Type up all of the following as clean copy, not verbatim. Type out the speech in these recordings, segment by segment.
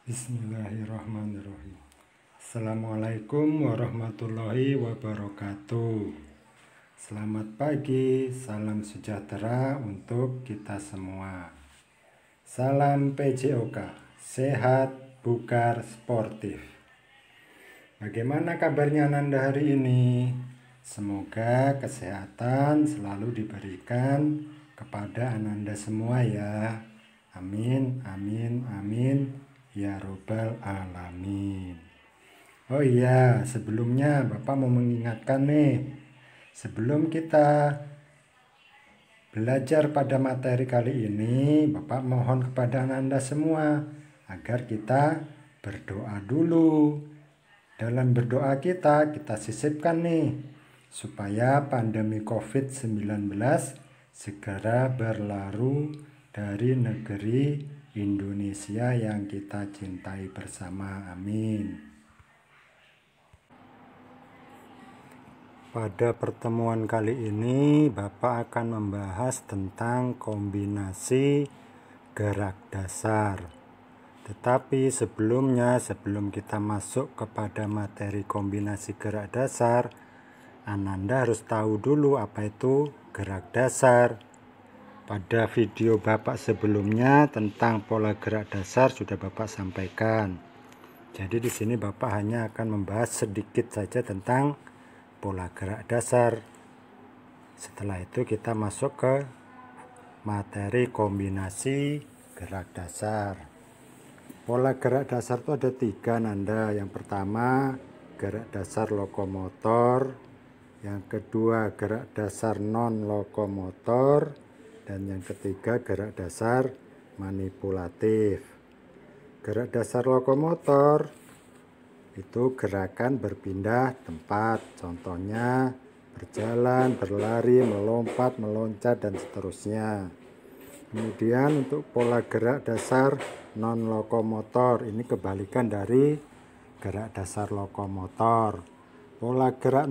Bismillahirrahmanirrahim. Assalamualaikum warahmatullahi wabarakatuh. Selamat pagi, salam sejahtera untuk kita semua. Salam PJOK, sehat, bugar, sportif. Bagaimana kabarnya Ananda hari ini? Semoga kesehatan selalu diberikan kepada Ananda semua ya. Amin, amin, amin. Ya Robbal Alamin. Oh iya, sebelumnya Bapak mau mengingatkan nih, sebelum kita belajar pada materi kali ini, Bapak mohon kepada Anda semua agar kita berdoa dulu. Dalam berdoa kita sisipkan nih, supaya pandemi COVID-19 segera berlalu dari negeri Indonesia yang kita cintai bersama. Amin. Pada pertemuan kali ini Bapak akan membahas tentang kombinasi gerak dasar. Tetapi sebelumnya, sebelum kita masuk kepada materi kombinasi gerak dasar, Ananda harus tahu dulu apa itu gerak dasar. Pada video Bapak sebelumnya tentang pola gerak dasar sudah Bapak sampaikan. Jadi di sini Bapak hanya akan membahas sedikit saja tentang pola gerak dasar. Setelah itu kita masuk ke materi kombinasi gerak dasar. Pola gerak dasar itu ada 3 Nanda. Yang pertama gerak dasar lokomotor, yang kedua gerak dasar non lokomotor, dan yang ketiga gerak dasar manipulatif. Gerak dasar lokomotor itu gerakan berpindah tempat, contohnya berjalan, berlari, melompat, meloncat, dan seterusnya. Kemudian untuk pola gerak dasar non lokomotor, ini kebalikan dari gerak dasar lokomotor. Pola gerak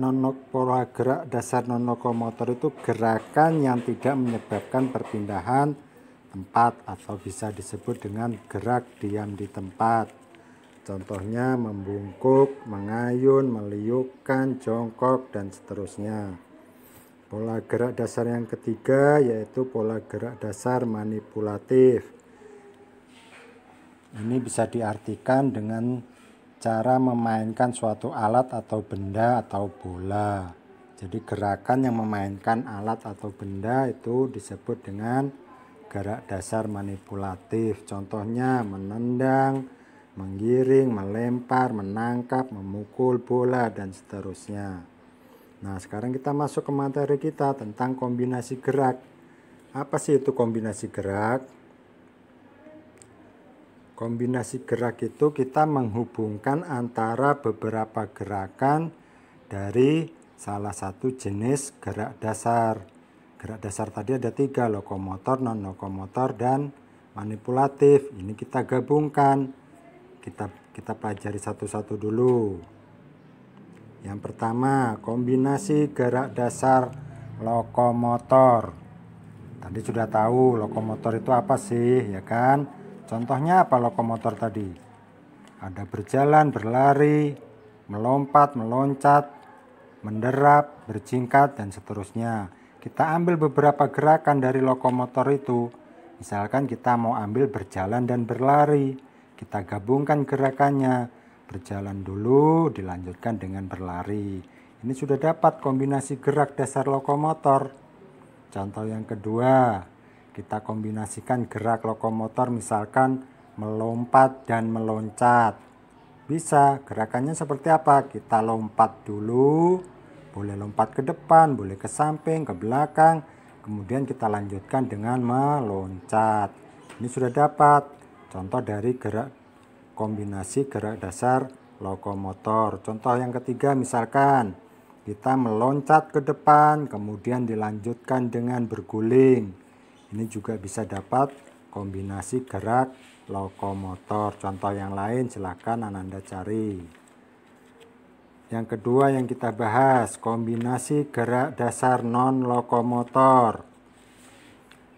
dasar non lokomotor itu gerakan yang tidak menyebabkan perpindahan tempat atau bisa disebut dengan gerak diam di tempat. Contohnya membungkuk, mengayun, meliukkan, jongkok, dan seterusnya. Pola gerak dasar yang ketiga yaitu pola gerak dasar manipulatif. Ini bisa diartikan dengan cara memainkan suatu alat atau benda atau bola. Jadi gerakan yang memainkan alat atau benda itu disebut dengan gerak dasar manipulatif. Contohnya menendang, menggiring, melempar, menangkap, memukul bola, dan seterusnya. Nah, sekarang kita masuk ke materi kita tentang kombinasi gerak. Apa sih itu kombinasi gerak? Kombinasi gerak itu kita menghubungkan antara beberapa gerakan dari salah satu jenis gerak dasar. Gerak dasar tadi ada 3, lokomotor, non lokomotor, dan manipulatif. Ini kita gabungkan. Kita pelajari satu-satu dulu. Yang pertama, kombinasi gerak dasar lokomotor. Tadi sudah tahu lokomotor itu apa sih, ya kan? Contohnya apa lokomotor tadi? Ada berjalan, berlari, melompat, meloncat, menderap, berjingkat, dan seterusnya. Kita ambil beberapa gerakan dari lokomotor itu. Misalkan kita mau ambil berjalan dan berlari. Kita gabungkan gerakannya. Berjalan dulu, dilanjutkan dengan berlari. Ini sudah dapat kombinasi gerak dasar lokomotor. Contoh yang kedua, kita kombinasikan gerak lokomotor misalkan melompat dan meloncat. Bisa, gerakannya seperti apa? Kita lompat dulu, boleh lompat ke depan, boleh ke samping, ke belakang. Kemudian kita lanjutkan dengan meloncat. Ini sudah dapat contoh dari kombinasi gerak dasar lokomotor. Contoh yang ketiga misalkan kita meloncat ke depan, kemudian dilanjutkan dengan berguling. Ini juga bisa dapat kombinasi gerak lokomotor. Contoh yang lain silahkan Ananda cari. Yang kedua yang kita bahas, kombinasi gerak dasar non lokomotor.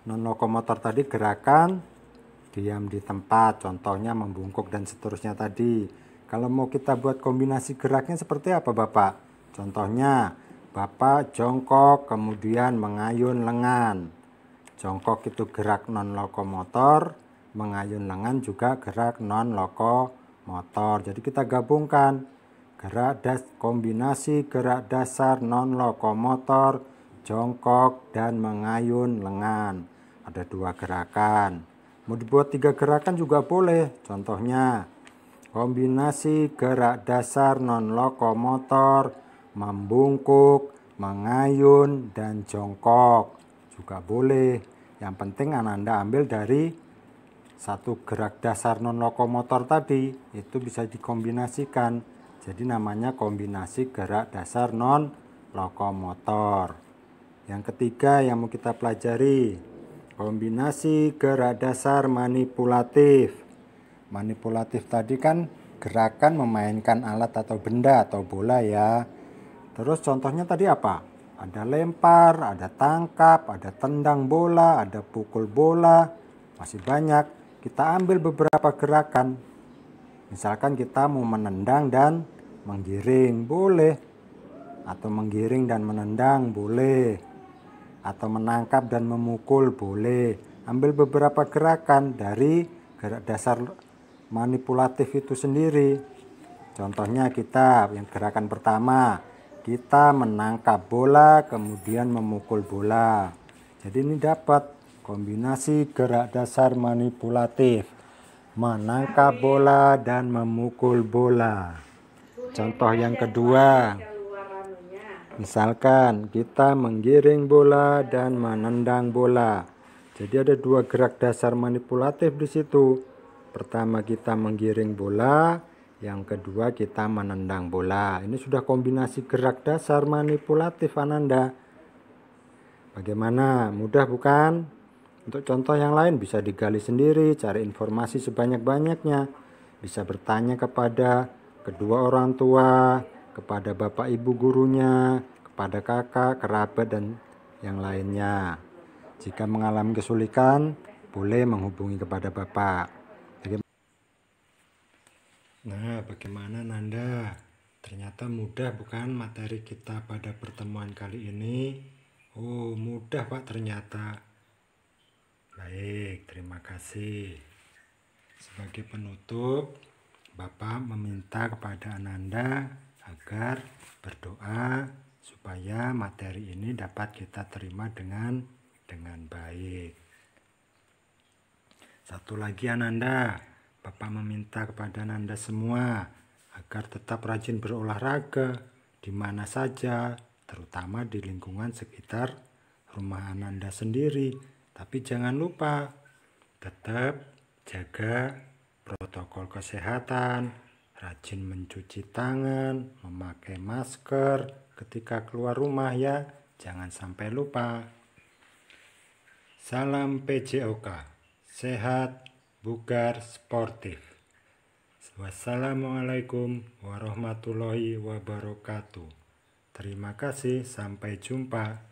Non lokomotor tadi gerakan diam di tempat, contohnya membungkuk dan seterusnya tadi. Kalau mau kita buat kombinasi geraknya seperti apa Bapak? Contohnya Bapak jongkok kemudian mengayun lengan. Jongkok itu gerak non lokomotor, mengayun lengan juga gerak non lokomotor. Jadi kita gabungkan kombinasi gerak dasar non lokomotor, jongkok dan mengayun lengan. Ada 2 gerakan. Mau dibuat 3 gerakan juga boleh. Contohnya kombinasi gerak dasar non lokomotor, membungkuk, mengayun dan jongkok juga boleh. Yang penting Ananda ambil dari satu gerak dasar non lokomotor tadi, itu bisa dikombinasikan. Jadi namanya kombinasi gerak dasar non lokomotor. Yang ketiga yang mau kita pelajari, kombinasi gerak dasar manipulatif. Manipulatif tadi kan gerakan memainkan alat atau benda atau bola ya. Terus contohnya tadi apa? Ada lempar, ada tangkap, ada tendang bola, ada pukul bola. Masih banyak. Kita ambil beberapa gerakan. Misalkan kita mau menendang dan menggiring, boleh. Atau menggiring dan menendang, boleh. Atau menangkap dan memukul, boleh. Ambil beberapa gerakan dari gerak dasar manipulatif itu sendiri. Contohnya kita yang gerakan pertama, kita menangkap bola kemudian memukul bola. Jadi ini dapat kombinasi gerak dasar manipulatif, menangkap bola dan memukul bola. Contoh yang kedua, misalkan kita menggiring bola dan menendang bola. Jadi ada 2 gerak dasar manipulatif di situ. Pertama kita menggiring bola, yang kedua kita menendang bola. Ini sudah kombinasi gerak dasar manipulatif Ananda. Bagaimana? Mudah bukan? Untuk contoh yang lain bisa digali sendiri, cari informasi sebanyak-banyaknya. Bisa bertanya kepada kedua orang tua, kepada bapak ibu gurunya, kepada kakak, kerabat dan yang lainnya. Jika mengalami kesulitan, boleh menghubungi kepada bapak. Nah, bagaimana Nanda? Ternyata mudah bukan materi kita pada pertemuan kali ini? Oh, mudah Pak ternyata. Baik, terima kasih. Sebagai penutup, Bapak meminta kepada Ananda agar berdoa supaya materi ini dapat kita terima dengan baik. Satu lagi Ananda, Bapak meminta kepada Ananda semua agar tetap rajin berolahraga di mana saja, terutama di lingkungan sekitar rumah Ananda sendiri. Tapi jangan lupa tetap jaga protokol kesehatan, rajin mencuci tangan, memakai masker ketika keluar rumah ya, jangan sampai lupa. Salam PJOK, sehat, bugar, sportif. Wassalamualaikum warahmatullahi wabarakatuh. Terima kasih, sampai jumpa.